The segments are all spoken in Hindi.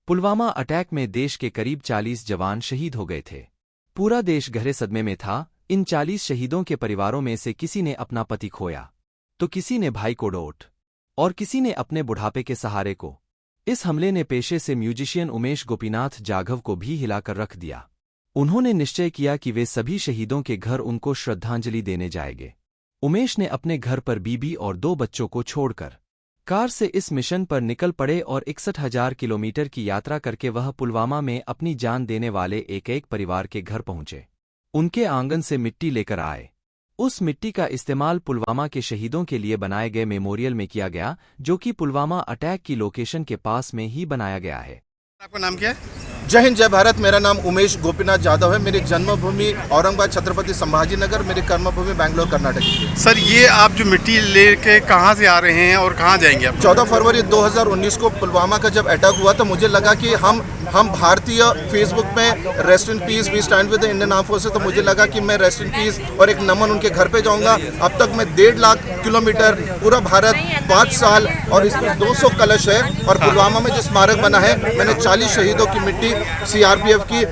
पुलवामा अटैक में देश के करीब 40 जवान शहीद हो गए थे। पूरा देश गहरे सदमे में था। इन 40 शहीदों के परिवारों में से किसी ने अपना पति खोया, तो किसी ने भाई को डोट, और किसी ने अपने बुढ़ापे के सहारे को। इस हमले ने पेशे से म्यूजिशियन उमेश गोपीनाथ जाघव को भी हिलाकर रख दिया। उन्होंने निश्चय किया कि वे सभी शहीदों के घर उनको श्रद्धांजलि देने जाएंगे। उमेश ने अपने घर पर बीबी और 2 बच्चों को छोड़कर कार से इस मिशन पर निकल पड़े और 61,000 किलोमीटर की यात्रा करके वह पुलवामा में अपनी जान देने वाले एक परिवार के घर पहुंचे। उनके आंगन से मिट्टी लेकर आए। उस मिट्टी का इस्तेमाल पुलवामा के शहीदों के लिए बनाए गए मेमोरियल में किया गया, जो कि पुलवामा अटैक की लोकेशन के पास में ही बनाया गया है। आपका नाम क्या है? जय हिंद जय भारत। मेरा नाम उमेश गोपीनाथ जाधव है। मेरी जन्मभूमि औरंगाबाद छत्रपति संभाजी नगर, मेरी कर्मभूमि बैंगलोर कर्नाटक की। सर, ये आप जो मिट्टी लेके कहाँ से आ रहे हैं और कहाँ जाएंगे आप? 14 फरवरी 2019 को पुलवामा का जब अटैक हुआ तो मुझे लगा कि हम भारतीय फेसबुक में rest in peace, we stand with the Indian arm forces, तो मुझे लगा कि मैं रेस्ट इन पीस और एक नमन उनके घर पे जाऊंगा। अब तक मैं 1.5 लाख किलोमीटर पूरा भारत 5 साल और इसमें 200 कलश है और पुलवामा में जो स्मारक बना है, मैंने 40 शहीदों की मिट्टी CRPF की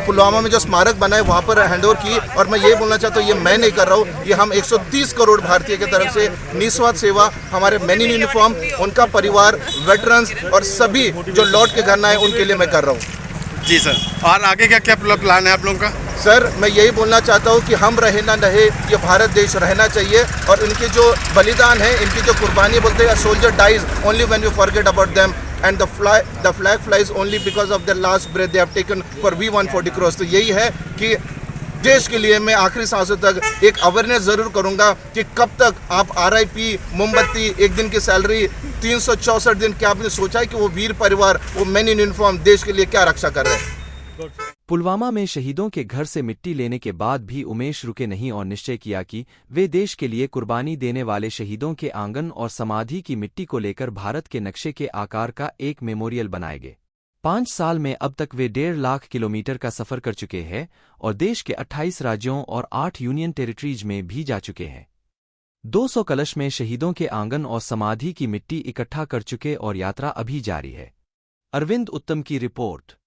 पुलवामा में जो स्मारक बना है वहाँ पर हैंडओवर की। और मैं ये बोलना चाहता हूँ, ये मैं नहीं कर रहा हूँ, ये हम 130 करोड़ भारतीय की तरफ से निस्वार्थ सेवा, हमारे मैन इन यूनिफॉर्म, उनका परिवार, वेटरन्स और सभी जो लौट के घर आए उनके लिए मैं कर रहा हूँ। जी सर, और आगे क्या क्या प्लान है आप लोगों का? सर, मैं यही बोलना चाहता हूँ कि हम रहे ना रहे, ये भारत देश रहना चाहिए और इनके जो बलिदान है, इनकी जो कुर्बानी, बोलते हैं soldier dies only when we forget about them and the flag flies only because of the last breath they have taken for we 140 cross. तो यही है कि देश के लिए मैं आखिरी सांसों तक एक अवेयरनेस जरूर करूंगा कि कब तक आप RIP, मोमबत्ती, एक दिन की सैलरी, 364 दिन, क्या आपने सोचा है कि वो वीर परिवार, वो मैन इन यूनिफॉर्म देश के लिए क्या रक्षा कर रहे हैं? पुलवामा में शहीदों के घर से मिट्टी लेने के बाद भी उमेश रुके नहीं और निश्चय किया कि वे देश के लिए कुर्बानी देने वाले शहीदों के आंगन और समाधि की मिट्टी को लेकर भारत के नक्शे के आकार का एक मेमोरियल बनाएंगे। 5 साल में अब तक वे 1.5 लाख किलोमीटर का सफर कर चुके हैं और देश के 28 राज्यों और 8 यूनियन टेरिटरीज में भी जा चुके हैं। 200 कलश में शहीदों के आंगन और समाधि की मिट्टी इकट्ठा कर चुके और यात्रा अभी जारी है। अरविंद उत्तम की रिपोर्ट।